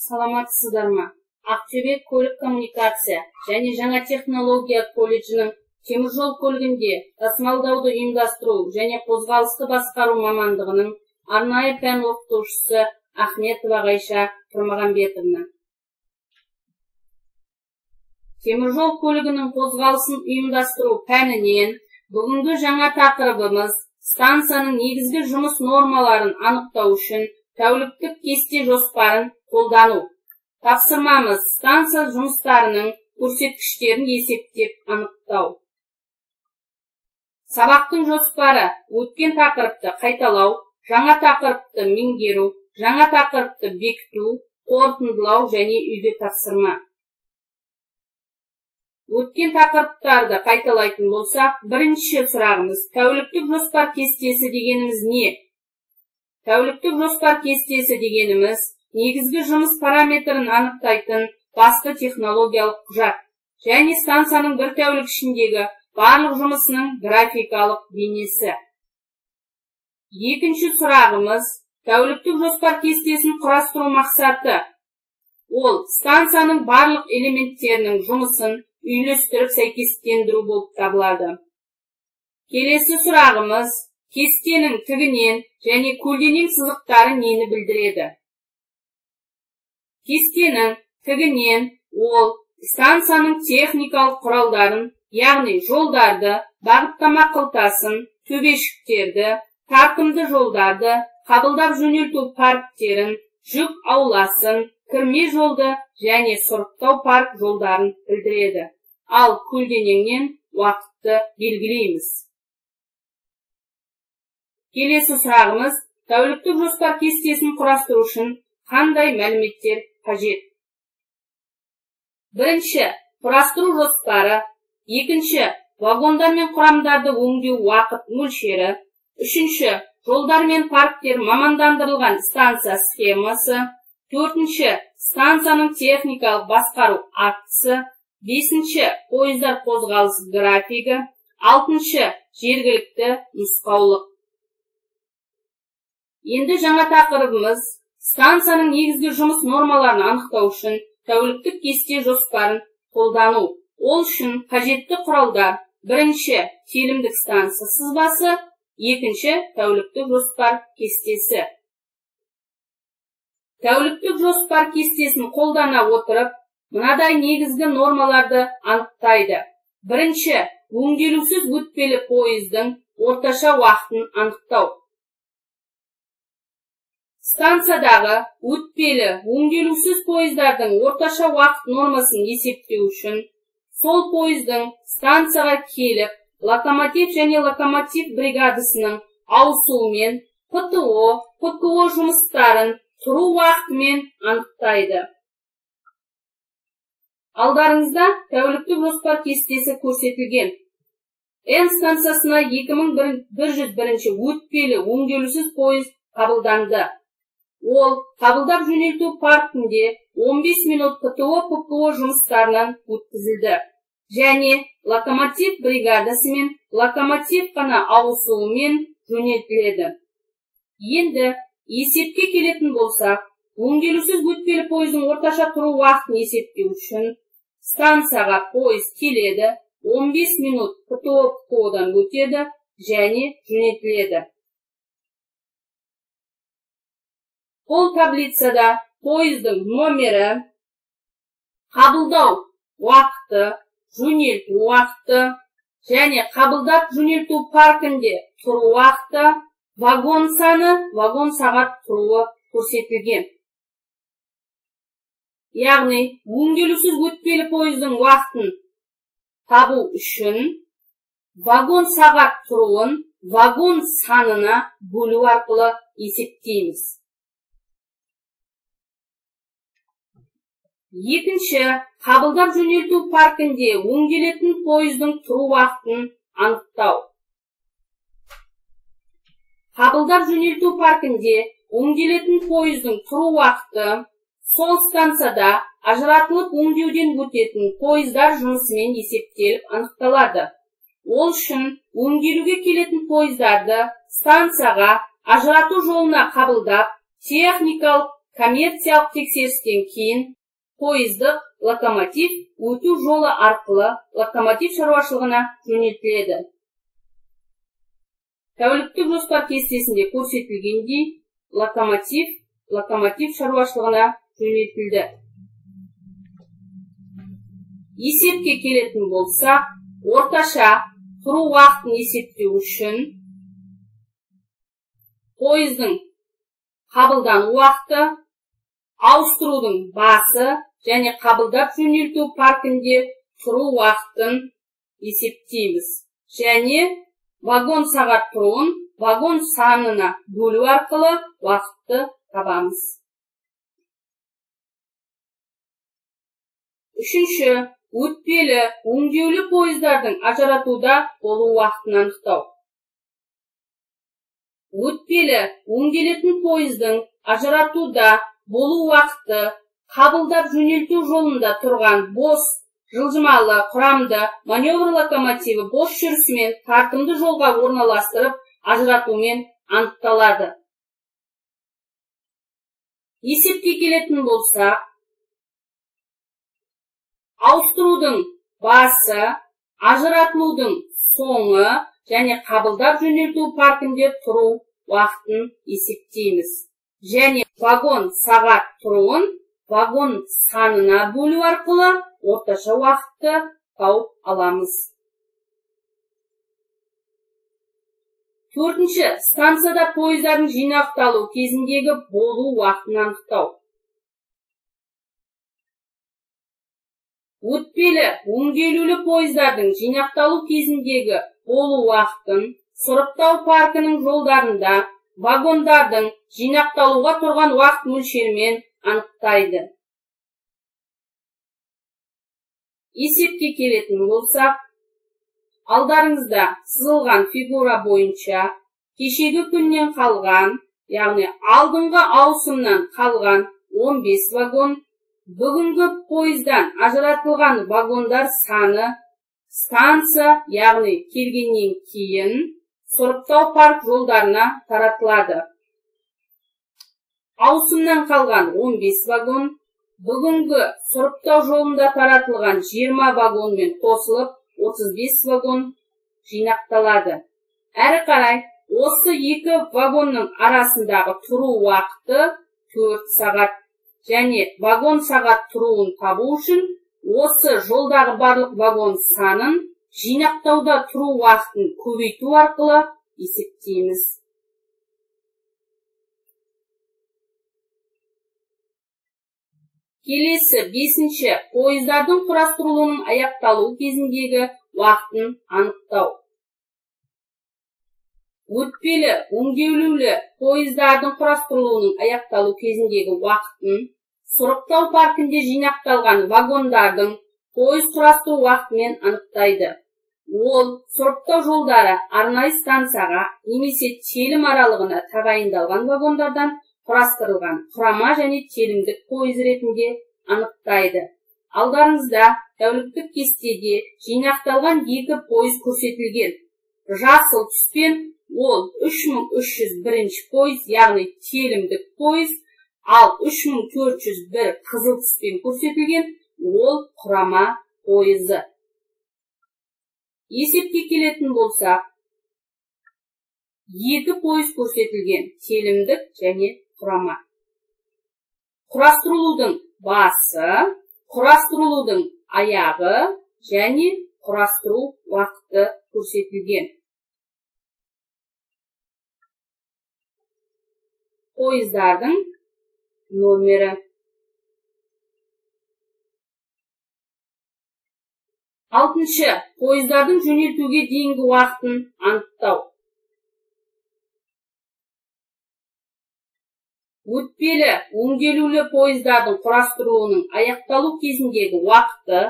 саламатсыздар ма? Ақтөбе көлік коммуникация және жаңа технология колледжінің теміржол көлігінде тасымалдауды ұйымдастыру және қозғалысты басқару мамандығының арнайы пән оқытушысы Ахметова Ғайша Тұрмағанбетовна. Теміржол көлігінің қозғалысын ұйымдастыру пәнінен бүгінгі жаңа тақырыбымыз станцияның негізгі жұмыс нормаларын анықтау үшін тәуліктік кесте жоспарын қолдану. Тапсырмамыз станция жұмыстарының көрсеткіштерін есептеп анықтау. Сабақтың жоспары өткен тақырыпты қайталау, жаңа тақырыпты меңгеру, жаңа тақырыпты бекіту, қорытындылау және үйге тапсырма. Өткен тақырыптарды қайталайтын болсақ, бірінші сұрағымыз тәуліктік жоспар кестесі дегеніміз не? Тәуліктік жоспар кестесі дегеніміз негізгі жұмыс параметрін анықтайтын басты технологиялық құжат және станцияның бір тәулік ішіндегі барлық жұмысының графикалық бейнесі. Екінші сұрағымыз тәуліктік жоспар кестесін құрастыру мақсаты. Ол станцияның барлық элементтерінің жұмысын үйлестіріп сәйкестендіру болып табылады. Келесі сұрағымыз кестенің тігінен және көлденең сызықтары нені білдіреді? Кестенің тігінен ол станцияның техникалық құралдарын, яғни жолдарды, бағыттама қылтасын, төбешіктерді, тартымды жолдарды, қабылдап жөнелту парктерін, жүк ауласын, кірме жолды және сұрыптау парк жолдарын білдіреді. Ал көлденеңнен уақытты белгілейміз. Келесі сұрағымыз тәуліктік жоспар кестесін құрастыру үшін қандай мәліметтер қажет? Бірінші, құрастыру жоспары. Екінші, вагондар мен құрамдарды өңдеу уақыт мөлшері. Үшінші, жолдар мен парктер мамандандырылған станция схемасы. Төртінші, станцияның техникалық басқару актісі. Бесінші, пойыздар қозғалыс графигі. Алтыншы, жергілікті нұсқаулық. Енді жаңа тақырыбымыз станцияның негізгі жұмыс нормаларын анықтау үшін тәуліктік кесте жоспарын қолдану. Ол үшін қажетті құралдар: бірінші, телімдік станция сызбасы, екінші, тәуліктік жоспар кестесі. Тәуліктік жоспар кестесін қолдана отырып, мынадай негізгі нормаларды анықтайды. Бірінші, өңделусіз өтпелі пойыздың орташа уақытын анықтау. Станциядағы өтпелі, өңделусіз пойыздардың орташа уақыт нормасын есептеу үшін сол пойыздың станцияға келіп, локомотив және локомотив бригадасының ауысуымен ПТО жұмыстарын тұру уақытымен анықтайды. Алдарыңызда тәуліктік жоспар кестесі көрсетілген. Н станциясына 2101 өтпелі өңделусіз пойыз қабылданды. Ол қабылдап жөнелту паркінде 15 минут ПТО жұмыстарынан өткізілді. Және локомотив бригадасы мен локомотив қана ауысуымен жөнелтіледі. Енді есепке келетін болсақ, өңделусіз өтпелі пойыздың орташа тұру уақытын есептеу үшін станцияға пойыз келеді, 15 минут ПТО-дан өтеді және жөнелтіледі. Бұл таблицада пойыздың номері, қабылдау уақыты, жөнелту уақыты және қабылдап жөнелту паркінде тұру уақыты, вагон саны, вагон сағат тұруы көрсетілген. Яғни, өңделусіз өтпелі пойыздың уақытын табу үшін вагон сағат тұруын вагон санына бөлу арқылы есептейміз. Екінші, қабылдап жөнелту паркінде өңделетін пойыздың тұру уақытын анықтау. Қабылдап жөнелту паркінде өңделетін пойыздың тұру уақыты сол станцияда ажыратылып өңдеуден өтетін пойыздар жұмысымен есептеліп анықталады. Ол үшін өңделуге келетін пойыздарды станцияға ажырату жолына қабылдап, техникалық коммерциялық тексерістен кейін пойыздық локомотив өту жолы арқылы локомотив шаруашылығына жөнелтіледі. Тәуліктік жоспар кестесінде көрсетілгендей, локомотив шаруашылығына жөнелтілді. Есепке келетін болсақ, орташа тұру уақытын есептеу үшін пойыздың қабылдану уақыты, ауыстырудың басы және қабылдап жөнелту паркінде тұру уақытын есептейміз. Және вагон сағат тұруын вагон санына бөлу арқылы уақытты табамыз. Үшінші, өтпелі, өңдеулі пойыздардың ажыратуда болу уақытын анықтау. Өтпелі, өңделетін пойыздың ажыратуда болу уақыты қабылдап жөнелту жолында тұрған бос, жылжымалы құрамды маневр локомотиві бос жүрісімен тартымды жолға орналастырып ажыратумен анықталады. Есепке келетін болсақ, ауыстырудың басы, ажыратылудың соңы және қабылдап жөнелту паркінде тұру уақытын есептейміз. Және вагон сағат тұруын вагон санына бөлу арқылы орташа уақытты тауып аламыз. Төртінші, станцияда пойыздардың жинақталу кезіндегі болу уақытын анықтау. Өтпелі, өңделулі пойыздардың жинақталу кезіндегі болу уақытын сұрыптау паркінің жолдарында вагондардың жинақталуға тұрған уақыт мөлшерімен анықтайды. Есепке келетін болсақ, алдарыңызда сызылған фигура бойынша кешегі күннен қалған, яғни алдыңғы ауысымнан қалған 15 вагон, бүгінгі пойыздан ажыратылған вагондар саны станция, яғни келгеннен кейін сұрыптау парк жолдарына таратылады. Ауысымнан қалған 15 вагон, бүгінгі сұрыптау жолында таратылған 20 вагонмен қосылып 35 вагон жинақталады. Әрі қарай, осы екі вагонның арасындағы тұру уақыты 4 сағат және вагон сағат тұруын табу үшін осы жолдағы барлық вагон санын жинақтауда тұру уақытын көбейту арқылы есептейміз. Келесі, бесінші, пойыздардың құрастырылуының аяқталу кезіндегі уақытын анықтау. Өтпелі, өңдеулі пойыздардың құрастырылуының аяқталу кезіндегі уақытын сұрыптау паркінде жинақталған вагондардың пойыз құрастыру уақытымен анықтайды. Ол сұрыптау жолдары арнайы станцияға немесе телім аралығына тағайындалған вагондардан құрастырылған құрама және телімдік пойыз ретінде анықтайды. Алдарыңызда тәуліктік кестеде жинақталған екі пойыз көрсетілген. Жасыл түспен ол 3301 пойыз, яғни телімдік пойыз, ал 3401 қызыл түспен көрсетілген ол құрама пойызы. Есепке келетін болсақ, екі пойыз көрсетілген, телімдік және құрама. Құрастырылудың басы, құрастырылудың аяғы және құрастыру уақыты көрсетілген. Пойыздардың номері. Алтыншы, пойыздардың жөнелтуге дейінгі уақытын анықтау. Өтпелі, өңделулі пойыздардың құрастырылуының аяқталу кезіндегі уақыты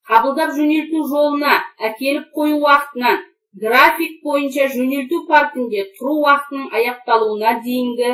қабылдап жөнелту жолына әкеліп қою уақытынан график бойынша жөнелту паркінде тұру уақытының аяқталуына дейінгі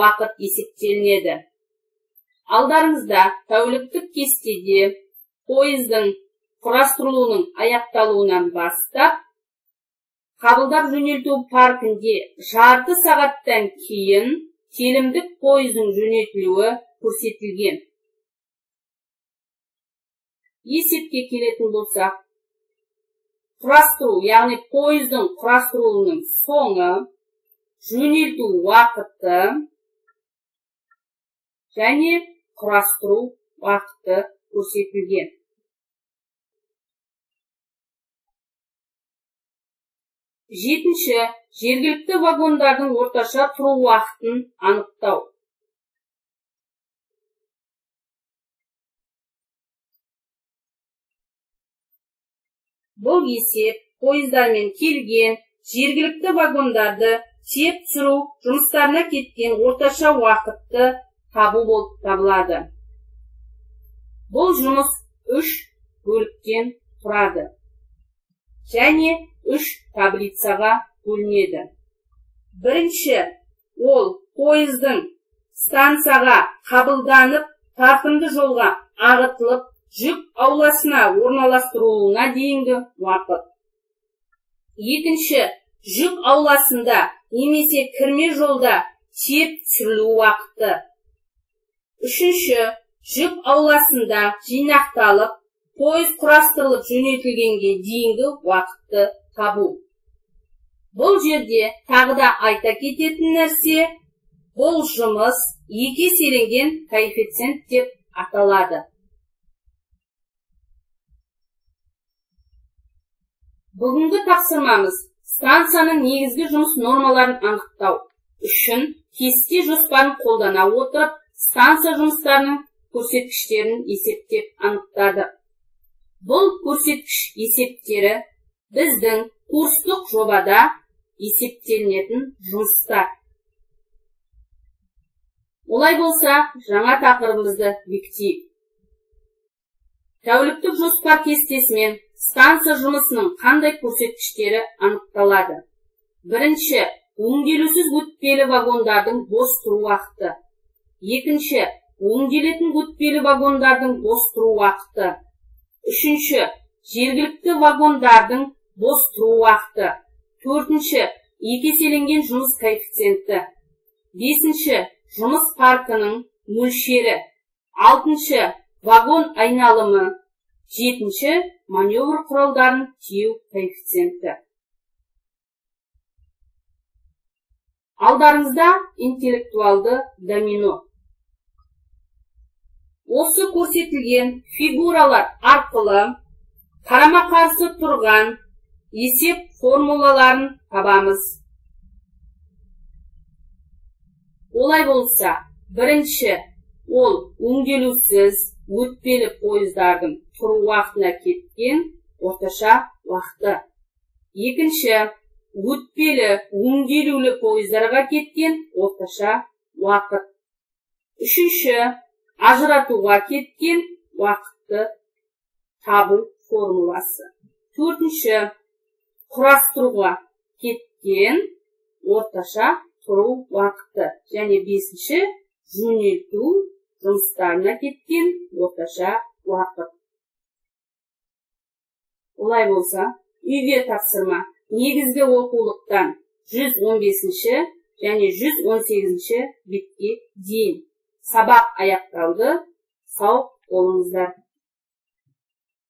уақыт есептелінеді. Алдарыңызда тәуліктік кестеде пойыздың құрастырылуының аяқталуынан бастап, қабылдап жөнелту паркінде жарты сағаттан кейін телімдік пойыздың жөнелтілуі көрсетілген. Есепке келетін болсақ, құрастыру, яғни пойыздың құрастырылуының соңы, жөнелту уақыты және құрастыру уақыты көрсетілген. Жетінші, жергілікті вагондардың орташа тұру уақытын анықтау. Бұл есеп пойыздармен келген жергілікті вагондарды тиеп түсіру жұмыстарына кеткен орташа уақытты табу болып табылады. Бұл жұмыс 3 бөліктен тұрады және 3 таблицаға бөлінеді. Бірінші, ол пойыздың станцияға қабылданып, тартымды жолға ағытылып, жүк ауласына орналастырылуына дейінгі уақыт. Екінші, жүк ауласында немесе кірме жолда тиеп түсірілу уақыты. Үшінші, жүк ауласында жинақталып, пойыз құрастырылып жөнелтілгенге дейінгі уақытты табу. Бұл жерде тағы да айта кететін нәрсе, бұл жұмыс екі еселенген коэффициент деп аталады. Бүгінгі тапсырмамыз станцияның негізгі жұмыс нормаларын анықтау үшін кесте жоспарын қолдана отырып, станция жұмыстарының көрсеткіштерін есептеп анықтады. Бұл көрсеткіш есептері біздің курстық жобада есептелінетін жұмыстар. Олай болса, жаңа тақырыбымызды бекітейік. Тәуліктік жоспар кестесімен станция жұмысының қандай көрсеткіштері анықталады? Бірінші, өңделусіз өтпелі вагондардың бос тұру уақыты. Екінші, өңделетін өтпелі вагондардың бос тұру уақыты. Үшінші, жергілікті вагондардың бос тұру уақыты. Төртінші, екі еселенген жұмыс коэффициенті. Бесінші, жұмыс паркінің мөлшері. Алтыншы, вагон айналымы. Жетінші, маневр құралдарын тиеу коэффициенті. Алдарыңызда интеллектуалды домино. Осы көрсетілген фигуралар арқылы қарама-қарсы тұрған есеп формулаларын табамыз. Олай болса, бірінші, ол өңделусіз өтпелі пойыздардың тұру уақытына кеткен орташа уақыты. Екінші, өтпелі өңделулі пойыздарға кеткен орташа уақыт. Үшінші, ажыратуға кеткен уақытты табу формуласы. Төртінші, құрастыруға кеткен орташа тұру уақыты. Және бесінші, жөнелту жұмыстарына кеткен орташа уақыт. Олай болса, үйге тапсырма негізгі оқулықтан 115-ші және 118-ші бетке дейін. Сабақ аяқталды. Сау болыңыздар.